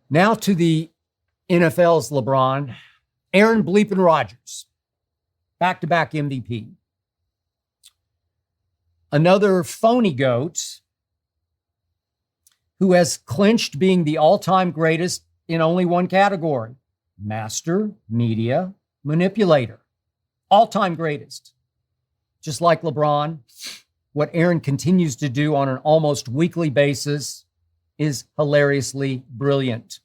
Now to the NFL's LeBron. Aaron bleeping Rodgers, back-to-back MVP. Another phony goat who has clinched being the all-time greatest in only one category: master media manipulator. All-time greatest. Just like LeBron, what Aaron continues to do on an almost weekly basis is hilariously brilliant.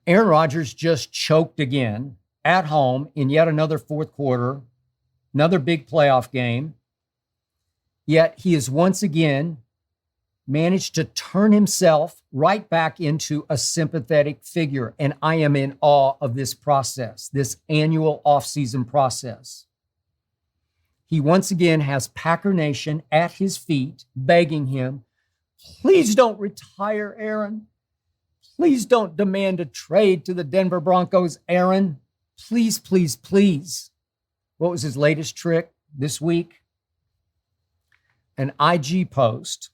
Aaron Rodgers just choked again at home in yet another fourth quarter, another big playoff game. Yet he has once again managed to turn himself right back into a sympathetic figure. And I am in awe of this process, this annual offseason process. He once again has Packer Nation at his feet, begging him, please don't retire, Aaron. Please don't demand a trade to the Denver Broncos, Aaron. Please, please, please. What was his latest trick this week? An IG post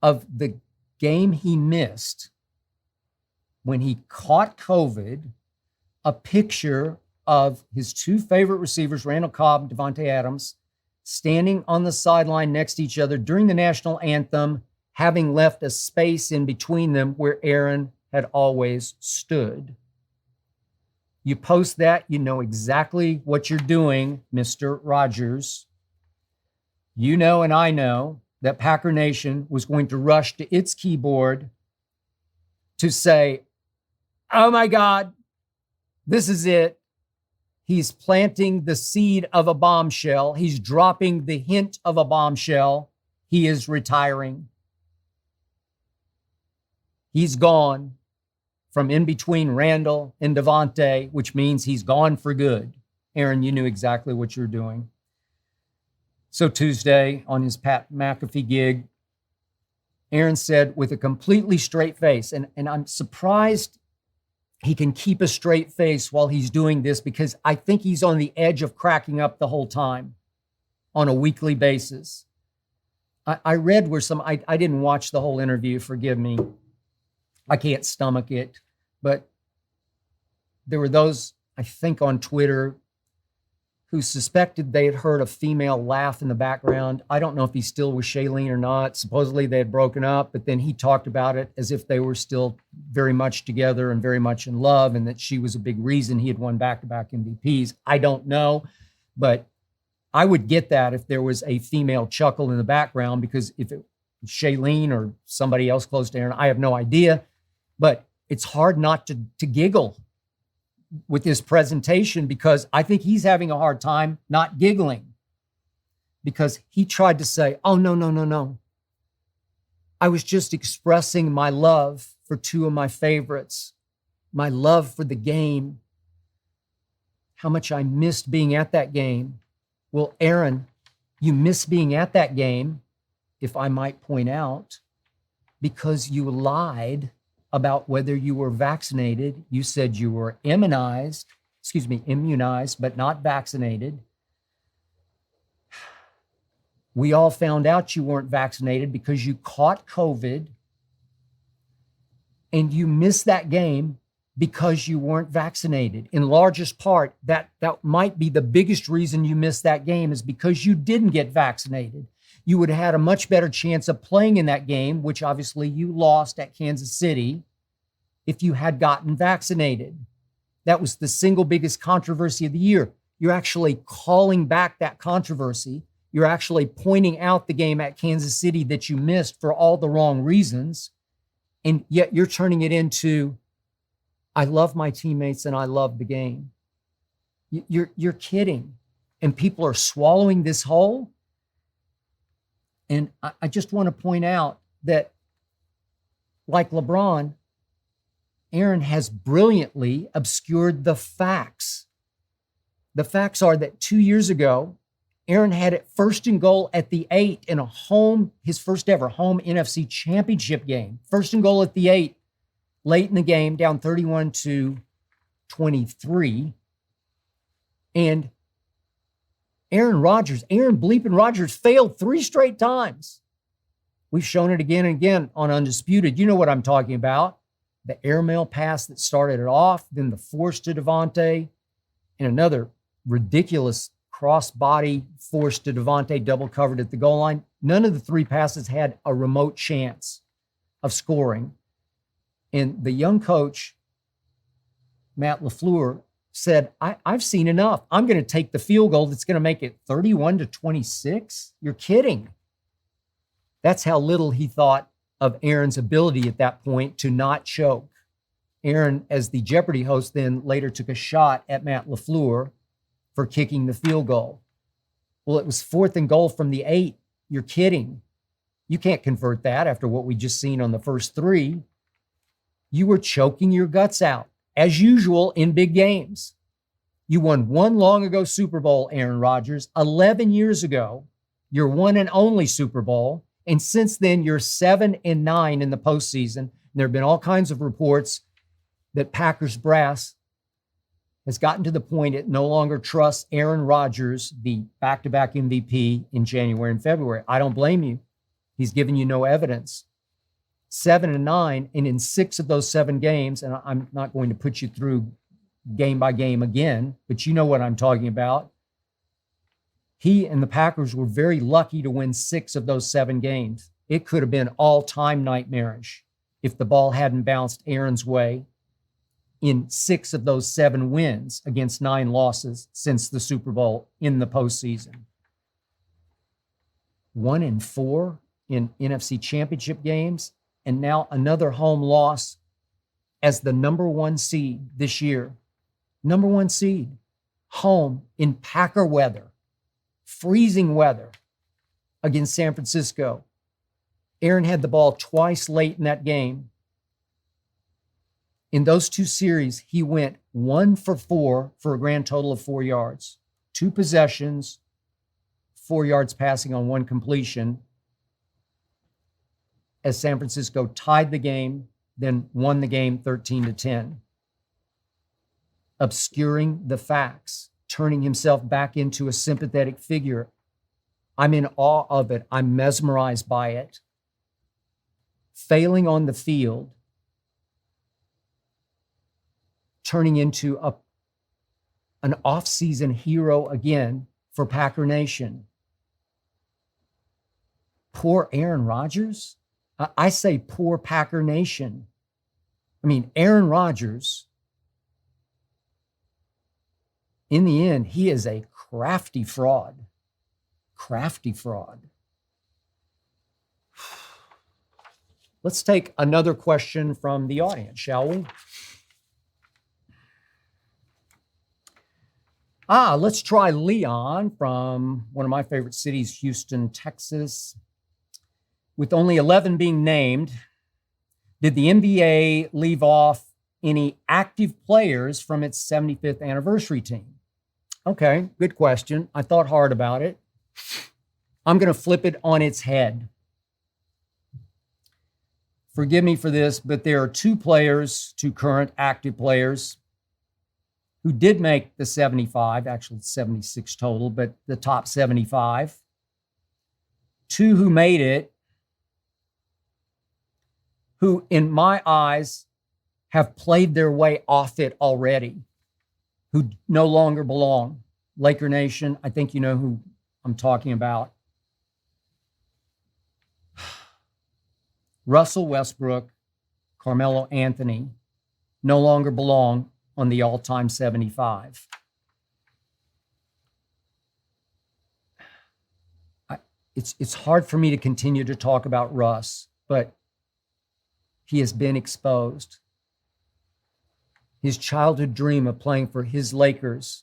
of the game he missed when he caught COVID, a picture of his two favorite receivers, Randall Cobb and Devontae Adams, standing on the sideline next to each other during the national anthem, having left a space in between them where Aaron had always stood. You post that, you know exactly what you're doing, Mr. Rodgers. You know, and I know that Packer Nation was going to rush to its keyboard to say, oh my God, this is it. He's planting the seed of a bombshell. He's dropping the hint of a bombshell. He is retiring. He's gone from in between Randall and Devontae, which means he's gone for good. Aaron, you knew exactly what you're doing. So Tuesday, on his Pat McAfee gig, Aaron said with a completely straight face, and I'm surprised he can keep a straight face while he's doing this, because I think he's on the edge of cracking up the whole time on a weekly basis. I read where I didn't watch the whole interview, forgive me. I can't stomach it. But there were those, I think, on Twitter who suspected they had heard a female laugh in the background. I don't know if he's still with Shailene or not. Supposedly they had broken up, but then he talked about it as if they were still very much together and very much in love, and that she was a big reason he had won back-to-back MVPs. I don't know, but I would get that if there was a female chuckle in the background, because if it was Shailene or somebody else close to Aaron, I have no idea. But it's hard not to giggle with this presentation, because I think he's having a hard time not giggling, because he tried to say, oh, no. I was just expressing my love for two of my favorites, my love for the game, how much I missed being at that game. Well, Aaron, you miss being at that game, if I might point out, because you lied about whether you were vaccinated. You said you were immunized, but not vaccinated. We all found out you weren't vaccinated because you caught COVID, and you missed that game because you weren't vaccinated. In largest part, that might be the biggest reason you missed that game, is because you didn't get vaccinated. You would have had a much better chance of playing in that game, which obviously you lost at Kansas City, if you had gotten vaccinated. That was the single biggest controversy of the year. You're actually calling back that controversy. You're actually pointing out the game at Kansas City that you missed for all the wrong reasons. And yet you're turning it into, I love my teammates and I love the game. You're kidding. And people are swallowing this whole. And I just want to point out that, like LeBron, Aaron has brilliantly obscured the facts. The facts are that 2 years ago, Aaron had it first and goal at the 8 in his first ever home NFC championship game. First and goal at the 8, late in the game, down 31-23. And Aaron bleeping Rodgers failed 3 straight times We've shown it again and again on Undisputed. You know what I'm talking about. The airmail pass that started it off, then the force to Devontae, and another ridiculous cross-body force to Devontae, double covered at the goal line. None of the three passes had a remote chance of scoring. And the young coach, Matt LaFleur, said, I've seen enough. I'm going to take the field goal that's going to make it 31-26. You're kidding. That's how little he thought of Aaron's ability at that point to not choke. Aaron, as the Jeopardy host, then later took a shot at Matt LaFleur for kicking the field goal. Well, it was 4th and goal from the 8. You're kidding. You can't convert that after what we just seen on the first 3. You were choking your guts out, as usual in big games. You won one long ago Super Bowl, Aaron Rodgers, 11 years ago, your one and only Super Bowl. And since then, you're 7-9 in the postseason. There have been all kinds of reports that Packers brass has gotten to the point it no longer trusts Aaron Rodgers, the back-to-back MVP, in January and February. I don't blame you. He's given you no evidence. 7-9, and in 6 of those 7 games, and I'm not going to put you through game by game again, but you know what I'm talking about. He and the Packers were very lucky to win 6 of those 7 games. It could have been all-time nightmarish if the ball hadn't bounced Aaron's way in 6 of those 7 wins against 9 losses since the Super Bowl in the postseason. 1-4 in NFC Championship games, and now another home loss as the number 1 seed this year. Number 1 seed, home in Packer weather, freezing weather against San Francisco. Aaron had the ball twice late in that game. In those 2 series, he went 1 for 4 for a grand total of 4 yards. 2 possessions, 4 yards passing on 1 completion, as San Francisco tied the game, then won the game 13-10. Obscuring the facts, turning himself back into a sympathetic figure. I'm in awe of it. I'm mesmerized by it. Failing on the field, turning into an off-season hero again for Packer Nation. Poor Aaron Rodgers? I say poor Packer Nation. I mean, Aaron Rodgers, in the end, he is a crafty fraud. Crafty fraud. Let's take another question from the audience, shall we? Let's try Leon from one of my favorite cities, Houston, Texas. With only 11 being named, did the NBA leave off any active players from its 75th anniversary team? Okay, good question. I thought hard about it. I'm going to flip it on its head. Forgive me for this, but there are 2 players, 2 current active players, who did make the 75, actually 76 total, but the top 75. 2 who made it, who, in my eyes, have played their way off it already, who no longer belong. Laker Nation, I think you know who I'm talking about. Russell Westbrook, Carmelo Anthony, no longer belong on the all-time 75. It's hard for me to continue to talk about Russ, but he has been exposed. His childhood dream of playing for his Lakers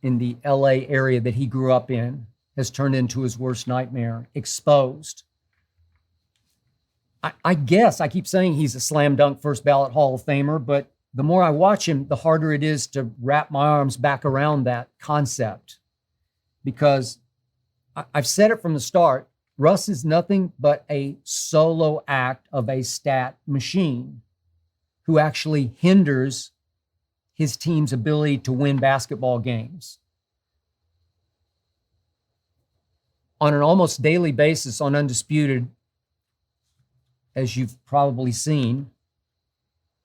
in the LA area that he grew up in has turned into his worst nightmare. Exposed. I guess I keep saying he's a slam dunk first ballot Hall of Famer, but the more I watch him, the harder it is to wrap my arms back around that concept. Because I've said it from the start, Russ is nothing but a solo act of a stat machine who actually hinders his team's ability to win basketball games. On an almost daily basis on Undisputed, as you've probably seen,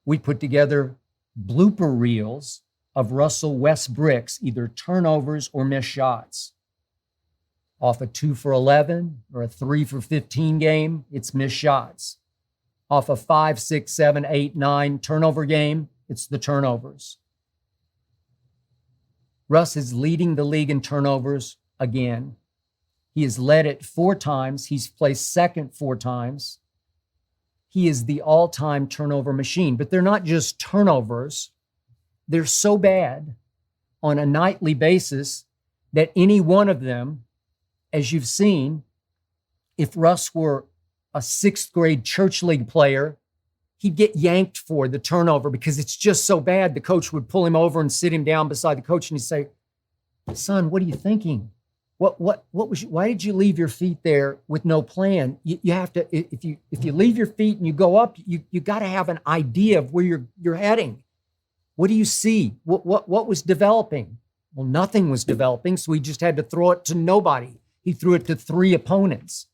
we put together blooper reels of Russell Westbrook's either turnovers or missed shots. Off a 2 for 11 or a 3 for 15 game, it's missed shots. Off a 5, 6, 7, 8, 9 turnover game, it's the turnovers. Russ is leading the league in turnovers again. He has led it 4 times. He's placed second 4 times. He is the all-time turnover machine. But they're not just turnovers. They're so bad on a nightly basis that any one of them, as you've seen, if Russ were a 6th grade church league player, he'd get yanked for the turnover because it's just so bad. The coach would pull him over and sit him down beside the coach and he'd say, "Son, what are you thinking? Why did you leave your feet there with no plan? You have to, if you leave your feet and you go up, you got to have an idea of where you're heading. What do you see? What was developing?" Well, nothing was developing, so he just had to throw it to nobody. He threw it to 3 opponents.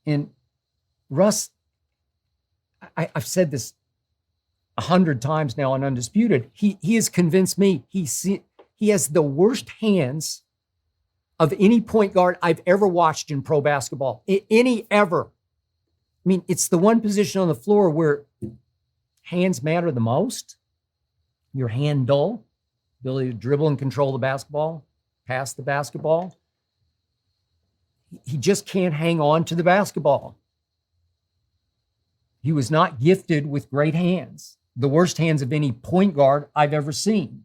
And Russ, I've said this 100 times now on Undisputed, he has convinced me he has the worst hands of any point guard I've ever watched in pro basketball. Any ever. I mean, it's the one position on the floor where hands matter the most. Your hand dull, ability to dribble and control the basketball, pass the basketball. He just can't hang on to the basketball. He was not gifted with great hands, the worst hands of any point guard I've ever seen.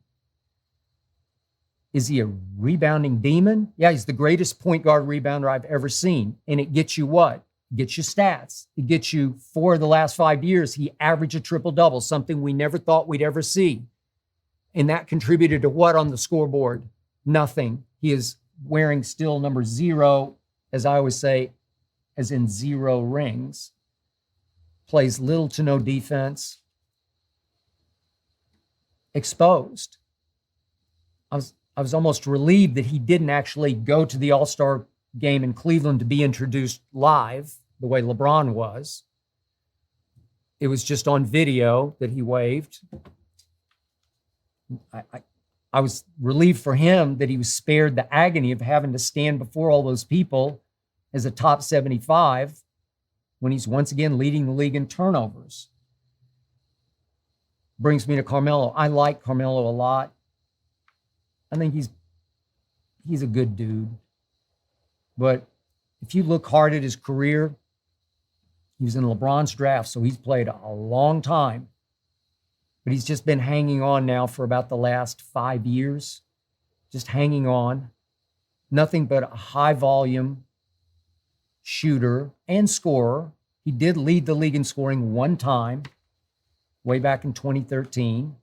Is he a rebounding demon? Yeah, he's the greatest point guard rebounder I've ever seen. And it gets you what? It gets you stats. It gets you 4 of the last 5 years. He averaged a triple-double, something we never thought we'd ever see. And that contributed to what on the scoreboard? Nothing. He is wearing still number 0, as I always say, as in 0 rings. Plays little to no defense. Exposed. I was almost relieved that he didn't actually go to the All-Star game in Cleveland to be introduced live the way LeBron was. It was just on video that he waved. I was relieved for him that he was spared the agony of having to stand before all those people as a top 75 when he's once again leading the league in turnovers. Brings me to Carmelo. I like Carmelo a lot. I think he's a good dude. But if you look hard at his career, he was in LeBron's draft, so he's played a long time. But he's just been hanging on now for about the last 5 years. Just hanging on. Nothing but a high-volume shooter and scorer. He did lead the league in scoring 1 time, way back in 2013.